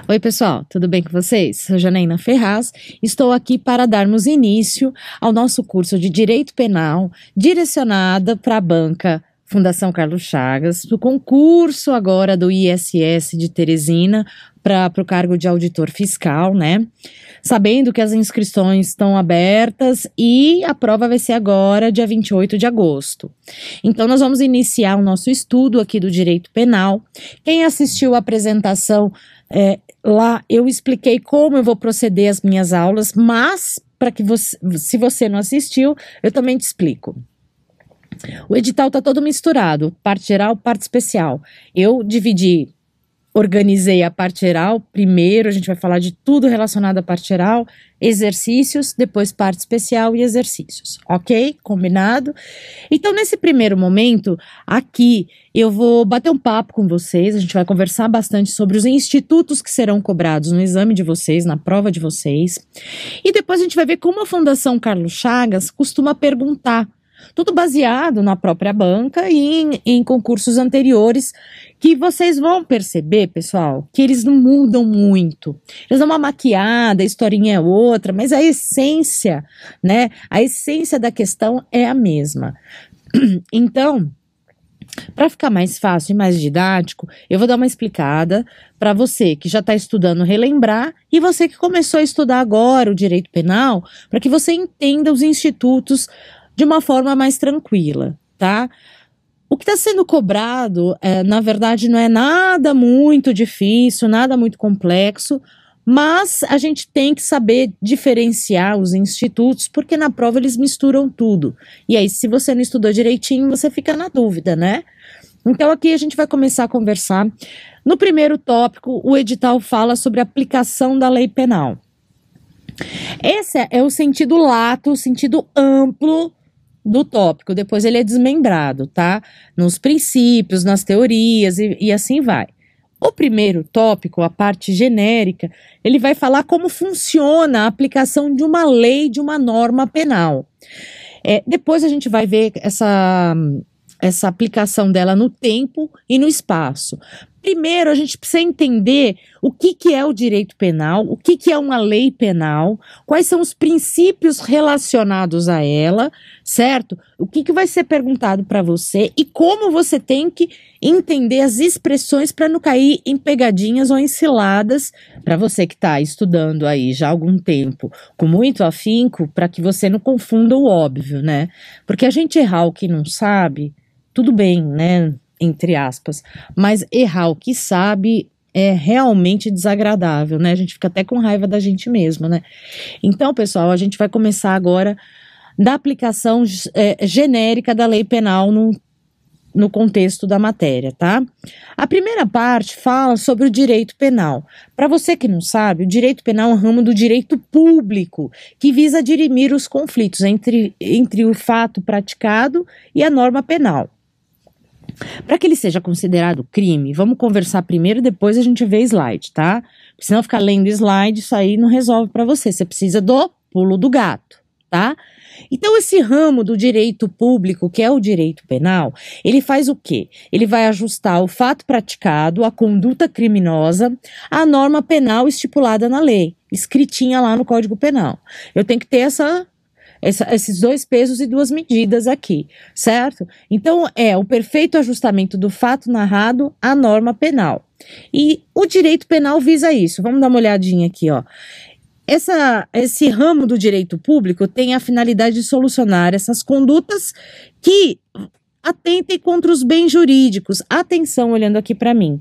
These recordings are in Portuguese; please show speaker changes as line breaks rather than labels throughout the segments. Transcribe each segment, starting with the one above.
Oi, pessoal, tudo bem com vocês? Sou Janaína Ferraz, estou aqui para darmos início ao nosso curso de Direito Penal, direcionada para a banca Fundação Carlos Chagas, do concurso agora do ISS de Teresina para o cargo de auditor fiscal, né? Sabendo que as inscrições estão abertas e a prova vai ser agora, dia 28 de agosto. Então, nós vamos iniciar o nosso estudo aqui do Direito Penal. Quem assistiu a apresentação lá, eu expliquei como eu vou proceder as minhas aulas, mas, se você não assistiu, eu também te explico. O edital está todo misturado, parte geral, parte especial. Eu organizei a parte geral, primeiro a gente vai falar de tudo relacionado à parte geral, exercícios, depois parte especial e exercícios, ok? Combinado? Então, nesse primeiro momento, aqui eu vou bater um papo com vocês, a gente vai conversar bastante sobre os institutos que serão cobrados no exame de vocês, na prova de vocês, e depois a gente vai ver como a Fundação Carlos Chagas costuma perguntar, tudo baseado na própria banca e em concursos anteriores, que vocês vão perceber, pessoal, que eles não mudam muito. Eles dão uma maquiada, a historinha é outra, mas a essência, né? A essência da questão é a mesma. Então, para ficar mais fácil e mais didático, eu vou dar uma explicada para você que já está estudando relembrar e você que começou a estudar agora o direito penal, para que você entenda os institutos de uma forma mais tranquila, tá? O que está sendo cobrado, na verdade, não é nada muito difícil, nada muito complexo, mas a gente tem que saber diferenciar os institutos, porque na prova eles misturam tudo. E aí, se você não estudou direitinho, você fica na dúvida, né? Então, aqui a gente vai começar a conversar. No primeiro tópico, o edital fala sobre a aplicação da lei penal. Esse é o sentido lato, o sentido amplo do tópico, depois ele é desmembrado, tá? Nos princípios, nas teorias e assim vai. O primeiro tópico, a parte genérica, ele vai falar como funciona a aplicação de uma lei, de uma norma penal. Depois a gente vai ver essa aplicação dela no tempo e no espaço. Primeiro, a gente precisa entender o que é o direito penal, o que é uma lei penal, quais são os princípios relacionados a ela, certo? O que vai ser perguntado para você e como você tem que entender as expressões para não cair em pegadinhas ou em ciladas, para você que está estudando aí já há algum tempo, com muito afinco, para que você não confunda o óbvio, né? Porque a gente errar o que não sabe, tudo bem, né? Entre aspas, mas errar o que sabe é realmente desagradável, né? A gente fica até com raiva da gente mesmo, né? Então, pessoal, a gente vai começar agora da aplicação genérica da lei penal no contexto da matéria, tá? A primeira parte fala sobre o direito penal. Para você que não sabe, o direito penal é um ramo do direito público, que visa dirimir os conflitos entre o fato praticado e a norma penal. Para que ele seja considerado crime, vamos conversar primeiro, depois a gente vê slide, tá? Porque senão ficar lendo slide, isso aí não resolve para você. Você precisa do pulo do gato, tá? Então, esse ramo do direito público, que é o direito penal, ele faz o quê? Ele vai ajustar o fato praticado, a conduta criminosa, à norma penal estipulada na lei, escritinha lá no Código Penal. Eu tenho que ter esses dois pesos e duas medidas aqui, certo? Então, o perfeito ajustamento do fato narrado à norma penal. E o direito penal visa isso. Vamos dar uma olhadinha aqui, ó. Esse ramo do direito público tem a finalidade de solucionar essas condutas que atentem contra os bens jurídicos. Atenção, olhando aqui para mim.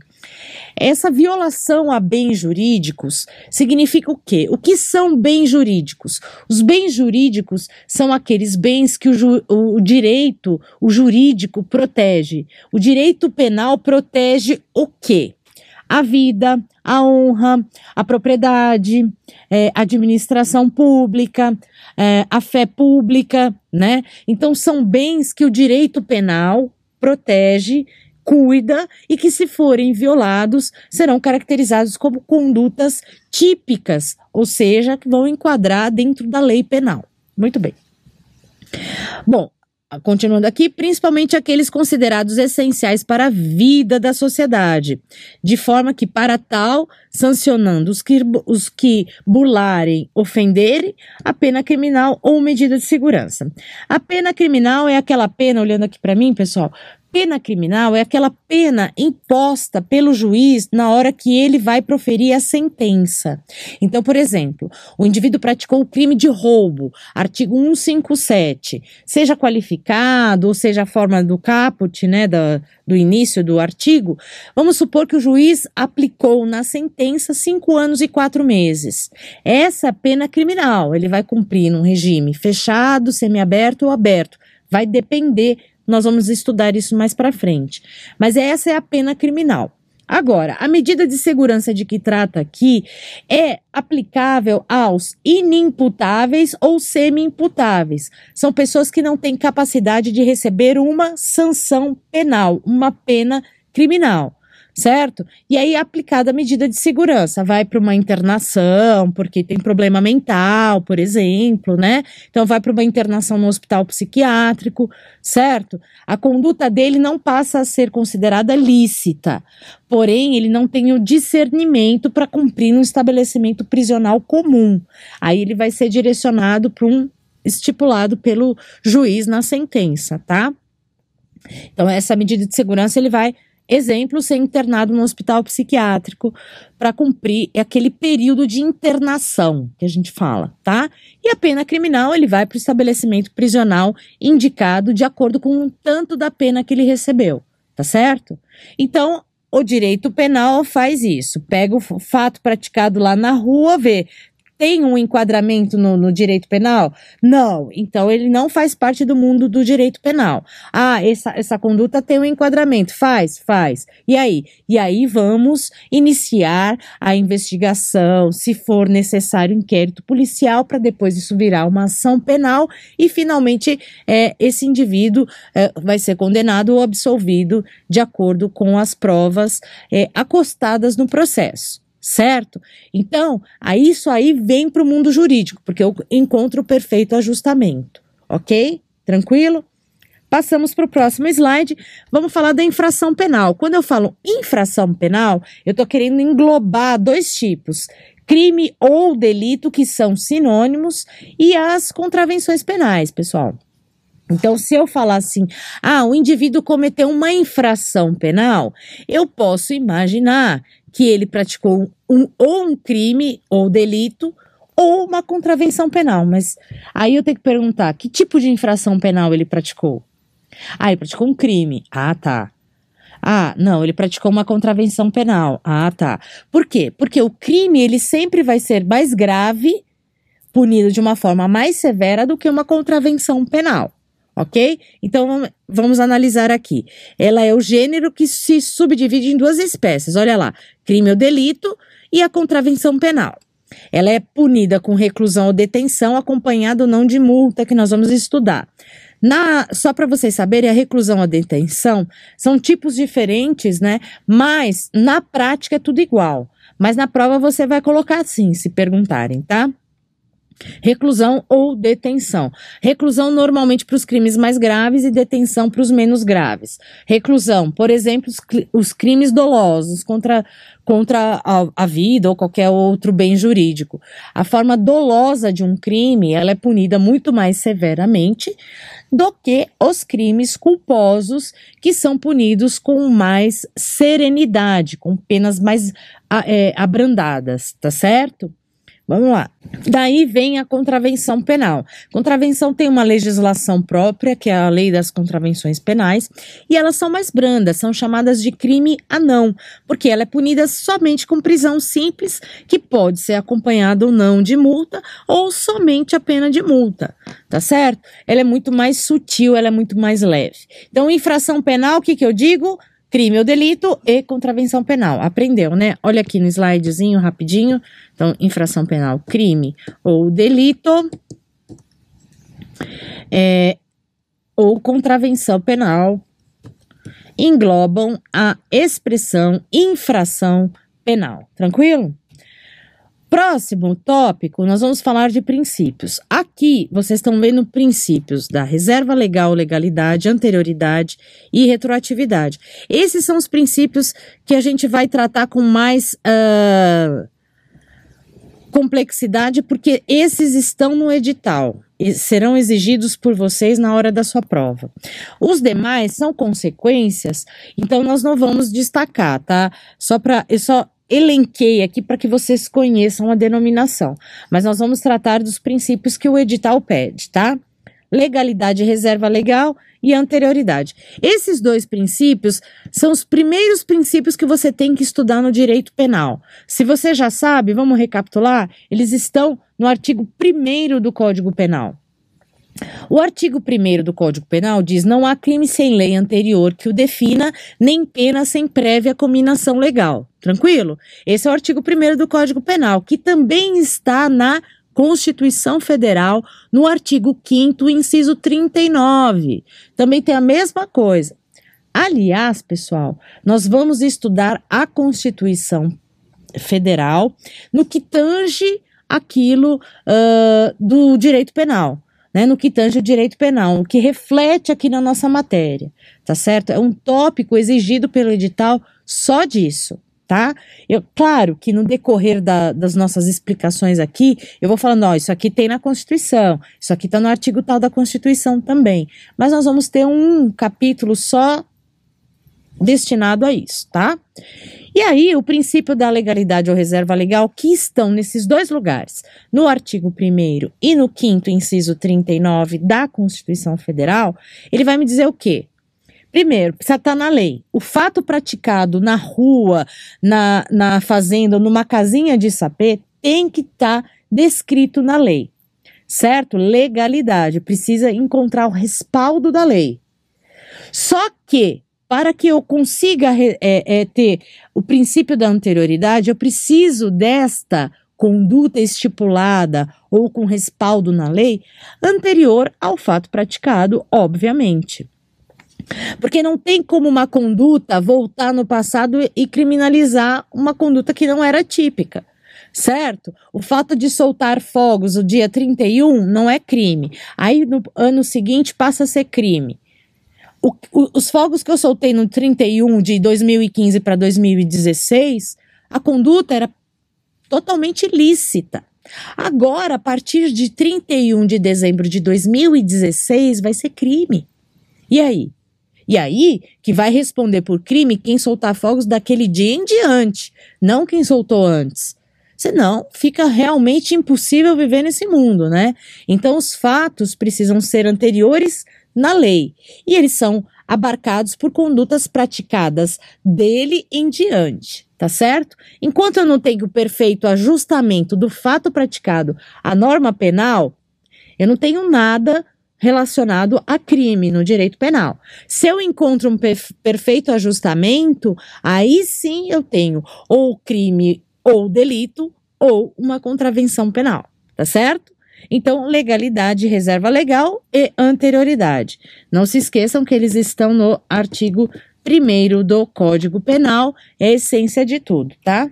Essa violação a bens jurídicos significa o quê? O que são bens jurídicos? Os bens jurídicos são aqueles bens que o direito, o jurídico protege. O direito penal protege o quê? A vida, a honra, a propriedade, a administração pública, a fé pública, né? Então, são bens que o direito penal protege, cuida e que, se forem violados, serão caracterizados como condutas típicas, ou seja, que vão enquadrar dentro da lei penal. Muito bem. Bom, continuando aqui, principalmente aqueles considerados essenciais para a vida da sociedade, de forma que, para tal, sancionando os que burlarem, ofenderem, a pena criminal ou medida de segurança. A pena criminal é aquela pena, olhando aqui para mim, pessoal, pena criminal é aquela pena imposta pelo juiz na hora que ele vai proferir a sentença. Então, por exemplo, o indivíduo praticou o crime de roubo, artigo 157, seja qualificado, ou seja a forma do caput, né, do início do artigo, vamos supor que o juiz aplicou na sentença 5 anos e 4 meses. Essa é a pena criminal, ele vai cumprir num regime fechado, semiaberto ou aberto, vai depender. Nós vamos estudar isso mais para frente. Mas essa é a pena criminal. Agora, a medida de segurança de que trata aqui é aplicável aos inimputáveis ou semi-imputáveis. São pessoas que não têm capacidade de receber uma sanção penal, uma pena criminal. Certo? E aí, aplicada a medida de segurança, vai para uma internação, porque tem problema mental, por exemplo, né? Então, vai para uma internação no hospital psiquiátrico, certo? A conduta dele não passa a ser considerada lícita, porém, ele não tem o discernimento para cumprir um estabelecimento prisional comum. Aí, ele vai ser direcionado para um estipulado pelo juiz na sentença, tá? Então, essa medida de segurança, ele vai... Exemplo, ser internado no hospital psiquiátrico para cumprir aquele período de internação que a gente fala, tá? E a pena criminal, ele vai para o estabelecimento prisional indicado de acordo com o tanto da pena que ele recebeu, tá certo? Então, o direito penal faz isso, pega o fato praticado lá na rua, vê... Tem um enquadramento no direito penal? Não. Então, ele não faz parte do mundo do direito penal. Ah, essa conduta tem um enquadramento. Faz. E aí? E aí vamos iniciar a investigação, se for necessário, inquérito policial, para depois isso virar uma ação penal e, finalmente, esse indivíduo vai ser condenado ou absolvido de acordo com as provas acostadas no processo. Certo? Então, isso aí vem para o mundo jurídico, porque eu encontro o perfeito ajustamento, ok? Tranquilo? Passamos para o próximo slide, vamos falar da infração penal. Quando eu falo infração penal, eu estou querendo englobar 2 tipos, crime ou delito, que são sinônimos, e as contravenções penais, pessoal. Então, se eu falar assim, o indivíduo cometeu uma infração penal, eu posso imaginar que ele praticou um crime ou delito ou uma contravenção penal. Mas aí eu tenho que perguntar, que tipo de infração penal ele praticou? Ele praticou um crime. Tá. Não, ele praticou uma contravenção penal. Tá. Por quê? Porque o crime, ele sempre vai ser mais grave, punido de uma forma mais severa do que uma contravenção penal. Ok? Então, vamos analisar aqui. Ela é o gênero que se subdivide em 2 espécies. Olha lá, crime ou delito e a contravenção penal. Ela é punida com reclusão ou detenção, acompanhada ou não de multa, que nós vamos estudar. Só para vocês saberem, a reclusão ou a detenção são tipos diferentes, né? Mas, na prática, é tudo igual. Mas na prova você vai colocar assim, se perguntarem, tá? Reclusão ou detenção. Reclusão normalmente para os crimes mais graves e detenção para os menos graves. Reclusão, por exemplo, os crimes dolosos contra a vida ou qualquer outro bem jurídico. A forma dolosa de um crime, ela é punida muito mais severamente do que os crimes culposos, que são punidos com mais serenidade, com penas mais abrandadas, tá certo? Vamos lá. Daí vem a contravenção penal. Contravenção tem uma legislação própria, que é a Lei das Contravenções Penais, e elas são mais brandas, são chamadas de crime anão, porque ela é punida somente com prisão simples, que pode ser acompanhada ou não de multa, ou somente a pena de multa, tá certo? Ela é muito mais sutil, ela é muito mais leve. Então, infração penal, o que eu digo? Crime ou delito e contravenção penal. Aprendeu, né? Olha aqui no slidezinho, rapidinho. Então, infração penal, crime ou delito, ou contravenção penal, englobam a expressão infração penal. Tranquilo? Próximo tópico, nós vamos falar de princípios. Aqui, vocês estão vendo princípios da reserva legal, legalidade, anterioridade e retroatividade. Esses são os princípios que a gente vai tratar com mais complexidade, porque esses estão no edital e serão exigidos por vocês na hora da sua prova. Os demais são consequências, então nós não vamos destacar, tá? Eu só elenquei aqui para que vocês conheçam a denominação, mas nós vamos tratar dos princípios que o edital pede, tá? Legalidade, reserva legal e anterioridade. Esses dois princípios são os primeiros princípios que você tem que estudar no direito penal. Se você já sabe, vamos recapitular, eles estão no artigo 1º do Código Penal. O artigo 1º do Código Penal diz: não há crime sem lei anterior que o defina, nem pena sem prévia cominação legal. Tranquilo? Esse é o artigo 1º do Código Penal, que também está na Constituição Federal, no artigo 5º, inciso 39. Também tem a mesma coisa. Aliás, pessoal, nós vamos estudar a Constituição Federal no que tange aquilo do direito penal. Né, no que tange o direito penal, o que reflete aqui na nossa matéria, tá certo? É um tópico exigido pelo edital só disso, tá? Claro que no decorrer das nossas explicações aqui, eu vou falando, ó, isso aqui tem na Constituição, isso aqui tá no artigo tal da Constituição também, mas nós vamos ter um capítulo só destinado a isso, tá? E aí, o princípio da legalidade ou reserva legal, que estão nesses dois lugares, no artigo 1º e no 5º, inciso 39 da Constituição Federal, ele vai me dizer o quê? Primeiro, precisa estar na lei. O fato praticado na rua, na fazenda, numa casinha de sapê, tem que estar descrito na lei, certo? Legalidade, precisa encontrar o respaldo da lei. Só que, para que eu consiga ter o princípio da anterioridade, eu preciso desta conduta estipulada ou com respaldo na lei anterior ao fato praticado, obviamente. Porque não tem como uma conduta voltar no passado e criminalizar uma conduta que não era típica, certo? O fato de soltar fogos no dia 31 não é crime. Aí no ano seguinte passa a ser crime. Os fogos que eu soltei no 31 de 2015 para 2016, a conduta era totalmente lícita. Agora, a partir de 31 de dezembro de 2016, vai ser crime. E aí? E aí que vai responder por crime quem soltar fogos daquele dia em diante, não quem soltou antes. Senão, fica realmente impossível viver nesse mundo, né? Então, os fatos precisam ser anteriores na lei, e eles são abarcados por condutas praticadas dele em diante, tá certo? Enquanto eu não tenho o perfeito ajustamento do fato praticado à norma penal, eu não tenho nada relacionado a crime no direito penal. Se eu encontro um perfeito ajustamento, aí sim eu tenho ou crime ou delito ou uma contravenção penal, tá certo? Então, legalidade, reserva legal e anterioridade. Não se esqueçam que eles estão no artigo 1º do Código Penal, é a essência de tudo, tá?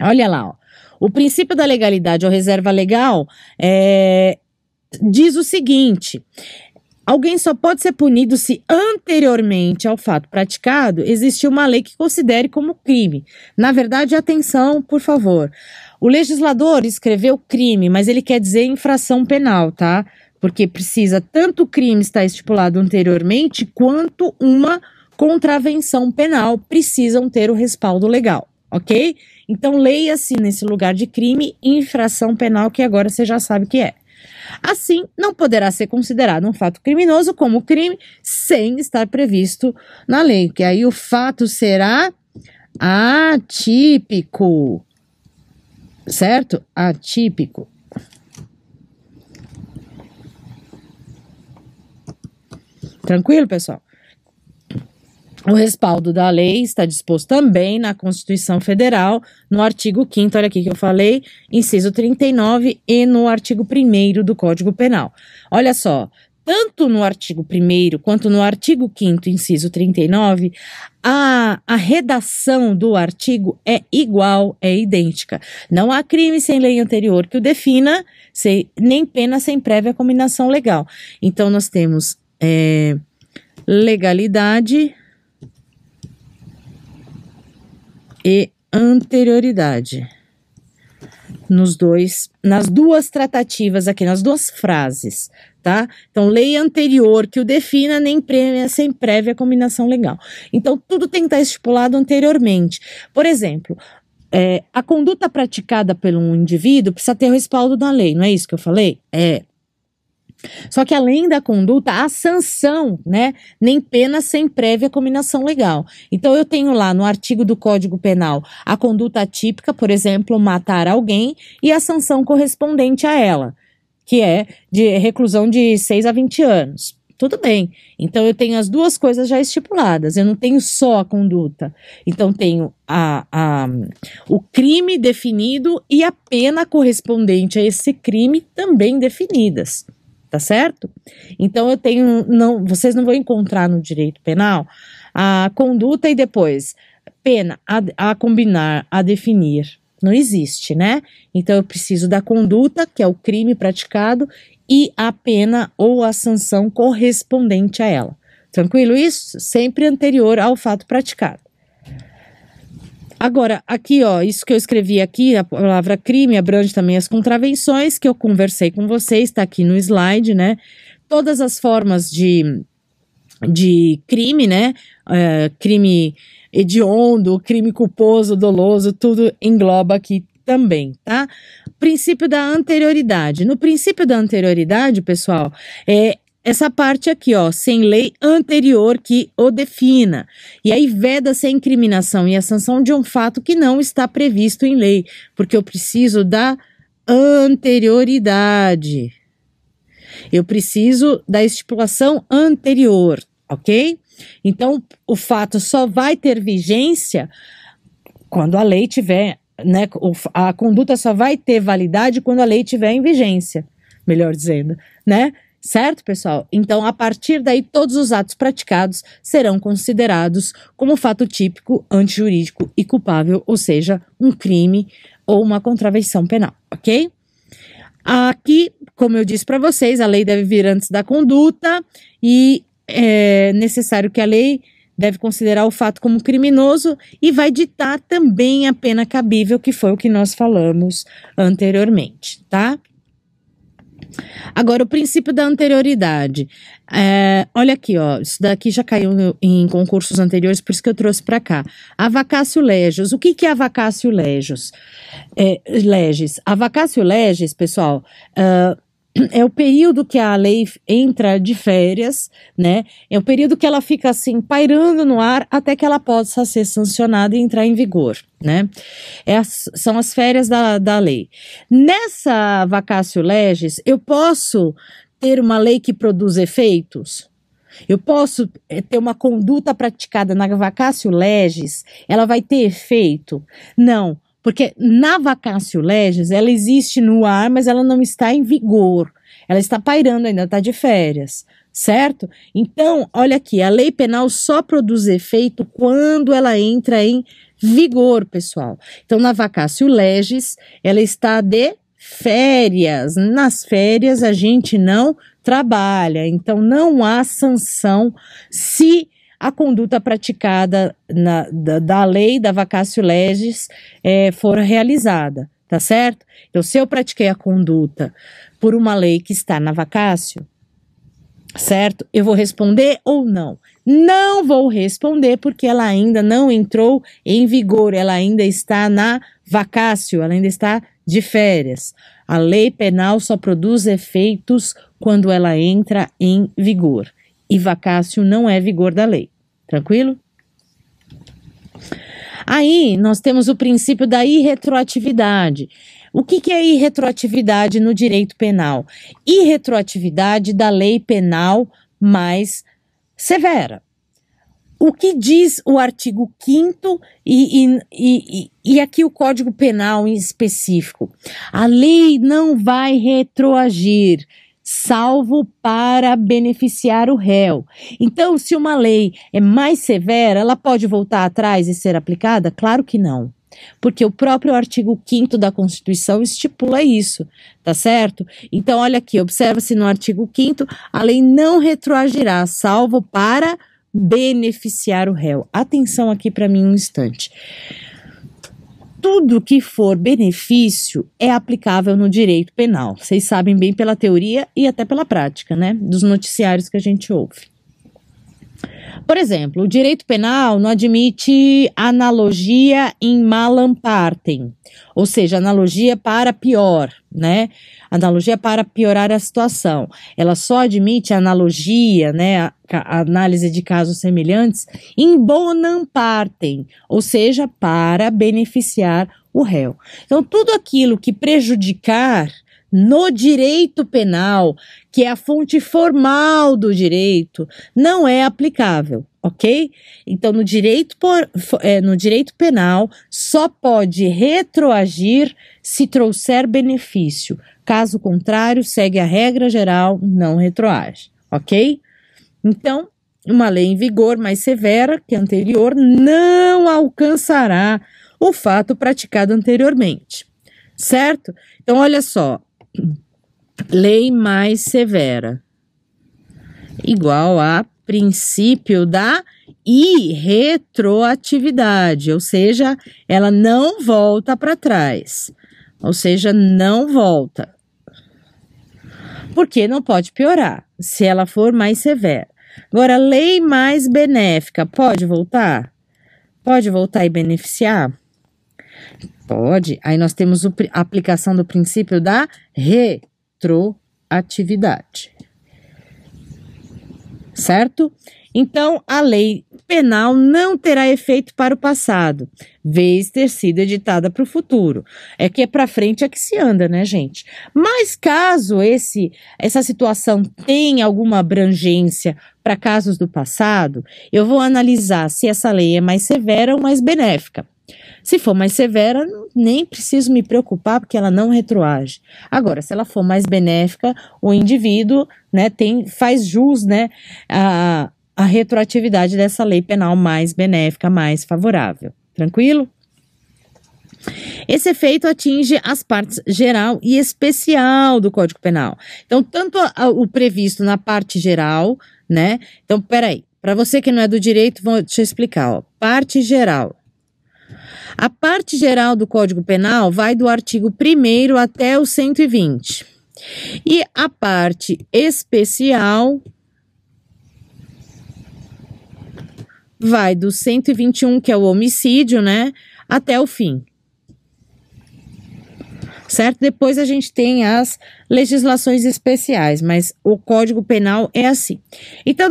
Olha lá, ó. O princípio da legalidade ou reserva legal diz o seguinte: alguém só pode ser punido se anteriormente ao fato praticado existir uma lei que considere como crime. Na verdade, atenção, por favor. O legislador escreveu crime, mas ele quer dizer infração penal, tá? Porque precisa tanto o crime estar estipulado anteriormente, quanto uma contravenção penal precisam ter o respaldo legal, ok? Então, leia-se nesse lugar de crime infração penal, que agora você já sabe o que é. Assim, não poderá ser considerado um fato criminoso como crime sem estar previsto na lei, que aí o fato será atípico. Certo? Atípico. Tranquilo, pessoal? O respaldo da lei está disposto também na Constituição Federal, no artigo 5º, olha aqui que eu falei, inciso 39, e no artigo 1º do Código Penal. Olha só, tanto no artigo 1º quanto no artigo 5º, inciso 39, a redação do artigo é igual, é idêntica. Não há crime sem lei anterior que o defina, nem pena sem prévia combinação legal. Então, nós temos legalidade e anterioridade. Nas duas tratativas aqui, nas duas frases, tá? Então, lei anterior que o defina, nem pena sem prévia combinação legal. Então, tudo tem que estar estipulado anteriormente. Por exemplo, a conduta praticada pelo indivíduo precisa ter o respaldo da lei, não é isso que eu falei? Só que além da conduta, a sanção, né? Nem pena sem prévia combinação legal. Então, eu tenho lá no artigo do Código Penal a conduta atípica, por exemplo, matar alguém, e a sanção correspondente a ela, que é de reclusão de 6 a 20 anos. Tudo bem. Então, eu tenho as duas coisas já estipuladas. Eu não tenho só a conduta. Então, tenho o crime definido e a pena correspondente a esse crime também definidas. Tá certo? Então, vocês não vão encontrar no direito penal a conduta e depois pena a combinar, a definir. Não existe, né? Então, eu preciso da conduta, que é o crime praticado, e a pena ou a sanção correspondente a ela. Tranquilo isso? Sempre anterior ao fato praticado. Agora, aqui, ó, isso que eu escrevi aqui, a palavra crime abrange também as contravenções que eu conversei com vocês, está aqui no slide, né? Todas as formas de crime, né? Crime hediondo, crime culposo, doloso, tudo engloba aqui também, tá? Princípio da anterioridade. No princípio da anterioridade, pessoal, essa parte aqui, ó, sem lei anterior que o defina. E aí veda-se a incriminação e a sanção de um fato que não está previsto em lei, porque eu preciso da anterioridade. Eu preciso da estipulação anterior, ok? Então, o fato só vai ter vigência quando a lei tiver, né? A conduta só vai ter validade quando a lei tiver em vigência, melhor dizendo, né? Certo, pessoal? Então, a partir daí, todos os atos praticados serão considerados como fato típico, antijurídico e culpável, ou seja, um crime ou uma contravenção penal, ok? Aqui, como eu disse para vocês, a lei deve vir antes da conduta e é necessário que a lei deve considerar o fato como criminoso e vai ditar também a pena cabível, que foi o que nós falamos anteriormente, tá? Agora, o princípio da anterioridade. Olha aqui, ó, isso daqui já caiu em concursos anteriores, por isso que eu trouxe para cá. A vacatio legis. O que é a vacatio legis? A vacatio legis, pessoal, é o período que a lei entra de férias, né? É o período que ela fica assim, pairando no ar até que ela possa ser sancionada e entrar em vigor, né? São as férias da lei. Nessa vacatio legis, eu posso ter uma lei que produz efeitos? Eu posso ter uma conduta praticada na vacatio legis, ela vai ter efeito? Não. Porque na vacatio legis, ela existe no ar, mas ela não está em vigor. Ela está pairando, ainda está de férias, certo? Então, olha aqui, a lei penal só produz efeito quando ela entra em vigor, pessoal. Então, na vacatio legis, ela está de férias. Nas férias, a gente não trabalha. Então, não há sanção se a conduta praticada da lei da vacatio legis for realizada, tá certo? Então, se eu pratiquei a conduta por uma lei que está na vacatio, certo? Eu vou responder ou não? Não vou responder porque ela ainda não entrou em vigor, ela ainda está na vacatio, ela ainda está de férias. A lei penal só produz efeitos quando ela entra em vigor. E vacatio não é vigor da lei. Tranquilo? Aí, nós temos o princípio da irretroatividade. O que é irretroatividade no direito penal? Irretroatividade da lei penal mais severa. O que diz o artigo 5º e aqui o Código Penal em específico? A lei não vai retroagir salvo para beneficiar o réu. Então, se uma lei é mais severa, ela pode voltar atrás e ser aplicada? Claro que não. Porque o próprio artigo 5º da Constituição estipula isso, tá certo? Então, olha aqui, observa-se no artigo 5º, a lei não retroagirá, salvo para beneficiar o réu. Atenção aqui para mim um instante. Tudo que for benefício é aplicável no direito penal. Vocês sabem bem pela teoria e até pela prática, né? Dos noticiários que a gente ouve. Por exemplo, o direito penal não admite analogia in malam partem, ou seja, analogia para pior, né? Analogia para piorar a situação. Ela só admite analogia, né? A análise de casos semelhantes in bonam partem, ou seja, para beneficiar o réu. Então, tudo aquilo que prejudicar no direito penal, que é a fonte formal do direito, não é aplicável, ok? Então, no direito penal, só pode retroagir se trouxer benefício. Caso contrário, segue a regra geral, não retroage, ok? Então, uma lei em vigor mais severa que a anterior não alcançará o fato praticado anteriormente, certo? Então, olha só. Lei mais severa igual a princípio da irretroatividade, ou seja, ela não volta para trás, ou seja, não volta. Porque não pode piorar se ela for mais severa. Agora, lei mais benéfica, pode voltar? Pode voltar e beneficiar? Pode. Aí nós temos a aplicação do princípio da retroatividade. Certo? Então, a lei penal não terá efeito para o passado, vez ter sido editada para o futuro. É que é para frente é que se anda, né, gente? Mas caso essa situação tenha alguma abrangência para casos do passado, eu vou analisar se essa lei é mais severa ou mais benéfica. Se for mais severa, nem preciso me preocupar porque ela não retroage. Agora, se ela for mais benéfica, o indivíduo, né, faz jus, né, a retroatividade dessa lei penal mais benéfica, mais favorável. Tranquilo? Esse efeito atinge as partes geral e especial do Código Penal. Então, tanto o previsto na parte geral, né? Então, peraí, para você que não é do direito, deixa eu explicar, ó. Parte geral. A parte geral do Código Penal vai do artigo 1º até o 120. E a parte especial vai do 121, que é o homicídio, né, até o fim. Certo? Depois a gente tem as legislações especiais, mas o Código Penal é assim. Então,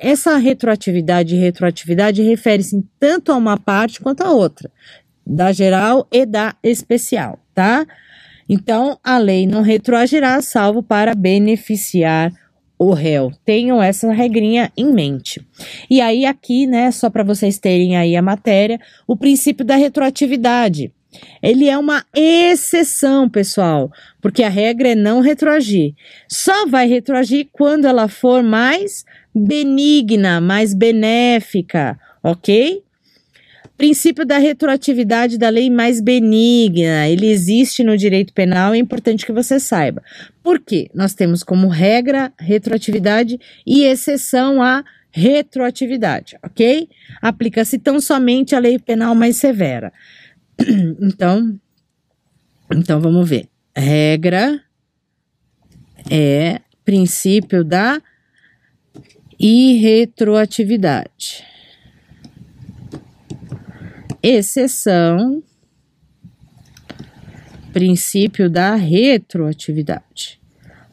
essa retroatividade e retroatividade refere-se tanto a uma parte quanto a outra, da geral e da especial, tá? Então, a lei não retroagirá, salvo para beneficiar o réu. Tenham essa regrinha em mente. E aí, aqui, né, só para vocês terem aí a matéria, o princípio da retroatividade. Ele é uma exceção, pessoal, porque a regra é não retroagir. Só vai retroagir quando ela for mais benigna, mais benéfica, ok? Princípio da retroatividade da lei mais benigna, ele existe no direito penal, é importante que você saiba. Por quê? Nós temos como regra retroatividade e exceção a retroatividade, ok? Aplica-se tão somente a lei penal mais severa. Então vamos ver. Regra é princípio da irretroatividade. Exceção, princípio da retroatividade.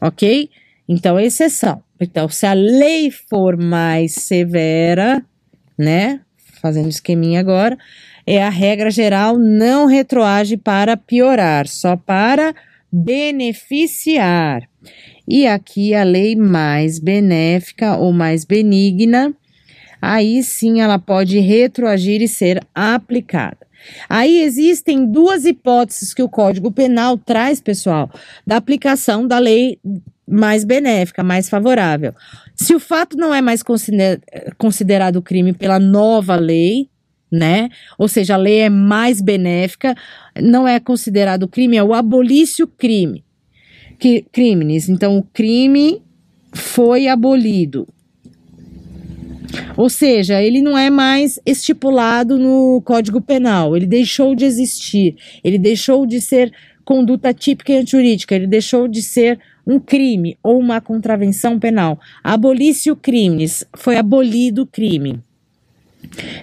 Ok? Então, exceção. Então, se a lei for mais severa, né? Fazendo esqueminha agora, a regra geral não retroage para piorar, só para beneficiar. E aqui a lei mais benéfica ou mais benigna, aí sim ela pode retroagir e ser aplicada. Aí existem duas hipóteses que o Código Penal traz, pessoal, da aplicação da lei mais benéfica, mais favorável. Se o fato não é mais considerado crime pela nova lei, né? Ou seja, a lei é mais benéfica, não é considerado crime, é o abolício crime. Crimes. Então, o crime foi abolido. Ou seja, ele não é mais estipulado no Código Penal, ele deixou de existir, ele deixou de ser conduta típica e antijurídica, ele deixou de ser um crime ou uma contravenção penal. Abolício crimes, foi abolido o crime.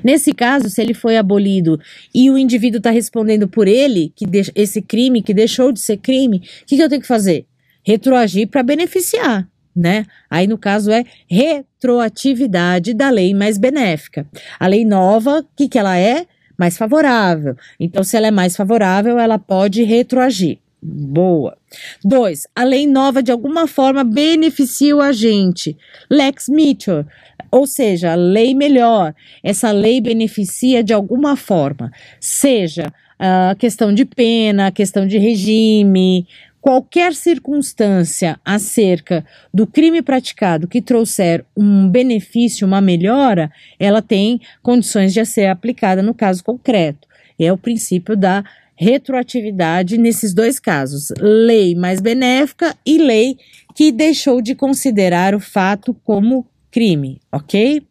Nesse caso, se ele foi abolido e o indivíduo está respondendo por ele, esse crime que deixou de ser crime, o que eu tenho que fazer? Retroagir para beneficiar, né? Aí no caso é retroatividade da lei mais benéfica. A lei nova, o que ela é? Mais favorável. Então, se ela é mais favorável, ela pode retroagir. Boa. 2. A lei nova de alguma forma beneficia o agente. Lex Mithor. Ou seja, a lei melhor. Essa lei beneficia de alguma forma. Seja a questão de pena, questão de regime, qualquer circunstância acerca do crime praticado que trouxer um benefício, uma melhora, ela tem condições de ser aplicada no caso concreto. É o princípio da retroatividade nesses dois casos, lei mais benéfica e lei que deixou de considerar o fato como crime, ok?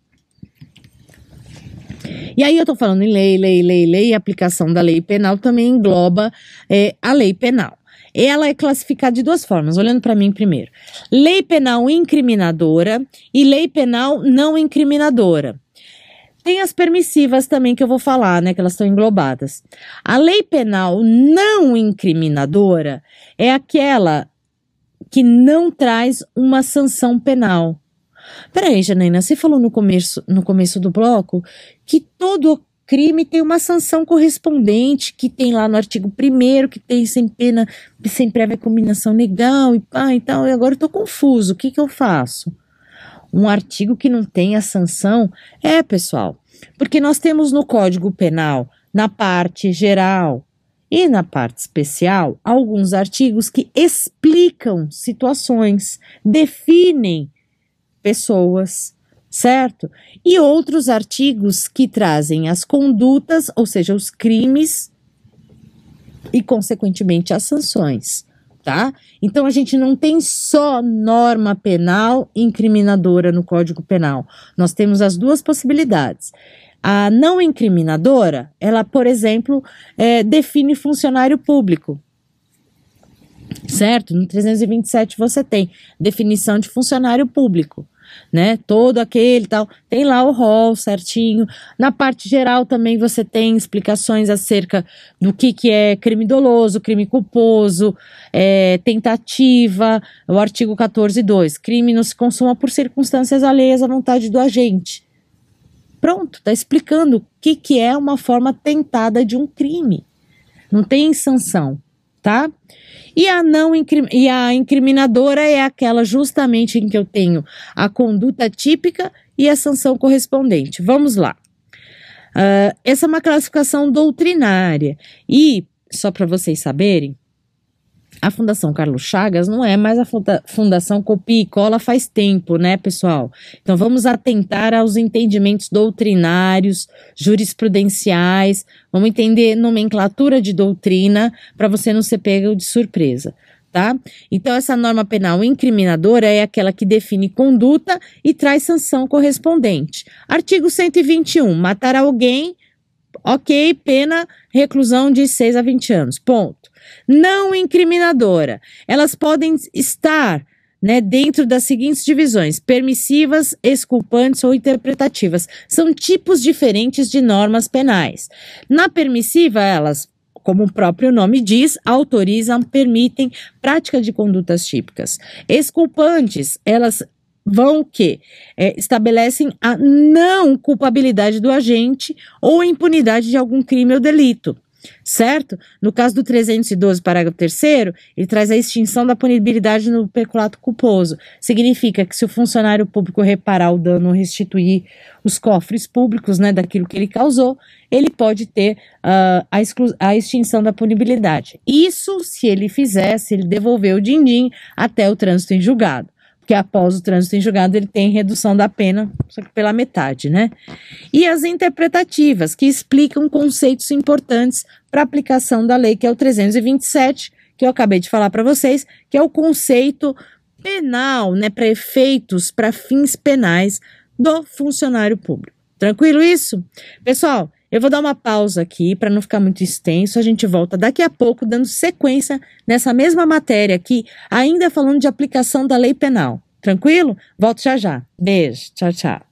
E aí eu tô falando em lei, e a aplicação da lei penal também engloba a lei penal. Ela é classificada de duas formas, olhando para mim primeiro. Lei penal incriminadora e lei penal não incriminadora. Tem as permissivas também que eu vou falar, né, que elas estão englobadas. A lei penal não incriminadora é aquela que não traz uma sanção penal. Peraí, Janaína, você falou no começo do bloco que todo crime tem uma sanção correspondente, que tem lá no artigo 1º, que tem sem pena, sem prévia combinação legal e pá e tal. E agora eu tô confuso, o que eu faço? Um artigo que não tem a sanção? Pessoal, porque nós temos no Código Penal, na parte geral e na parte especial, alguns artigos que explicam situações, definem pessoas, certo? E outros artigos que trazem as condutas, ou seja, os crimes e, consequentemente, as sanções, tá? Então, a gente não tem só norma penal incriminadora no Código Penal. Nós temos as duas possibilidades. A não incriminadora, ela, por exemplo, define funcionário público. Certo? No 327 você tem definição de funcionário público, né? Todo aquele tal, tem lá o rol certinho. Na parte geral também você tem explicações acerca do que é crime doloso, crime culposo, tentativa, o artigo 14.2, crime não se consuma por circunstâncias alheias à vontade do agente. Pronto, tá explicando o que é uma forma tentada de um crime. Não tem sanção, tá? E a incriminadora é aquela justamente em que eu tenho a conduta típica e a sanção correspondente. Vamos lá. Essa é uma classificação doutrinária. E, só para vocês saberem, a Fundação Carlos Chagas não é mais a Fundação Copia e Cola faz tempo, né, pessoal? Então vamos atentar aos entendimentos doutrinários, jurisprudenciais, vamos entender nomenclatura de doutrina para você não ser pego de surpresa, tá? Então essa norma penal incriminadora é aquela que define conduta e traz sanção correspondente. Artigo 121, matar alguém, ok, pena, reclusão de 6 a 20 anos, ponto. Não incriminadora, elas podem estar, né, dentro das seguintes divisões: permissivas, exculpantes ou interpretativas. São tipos diferentes de normas penais. Na permissiva, elas, como o próprio nome diz, autorizam, permitem prática de condutas típicas. Exculpantes, elas vão que estabelecem a não culpabilidade do agente ou a impunidade de algum crime ou delito. certo? No caso do 312, parágrafo 3º, ele traz a extinção da punibilidade no peculato culposo. Significa que se o funcionário público reparar o dano ou restituir os cofres públicos, né, daquilo que ele causou, ele pode ter a extinção da punibilidade. Isso se ele devolver o din-din até o trânsito em julgado. Porque após o trânsito em julgado ele tem redução da pena, só que pela metade, né? E as interpretativas, que explicam conceitos importantes para a aplicação da lei, que é o 327, que eu acabei de falar para vocês, que é o conceito penal, né, para efeitos, para fins penais do funcionário público. Tranquilo isso? Pessoal, eu vou dar uma pausa aqui para não ficar muito extenso. A gente volta daqui a pouco dando sequência nessa mesma matéria aqui, ainda falando de aplicação da lei penal. Tranquilo? Volto já já. Beijo. Tchau, tchau.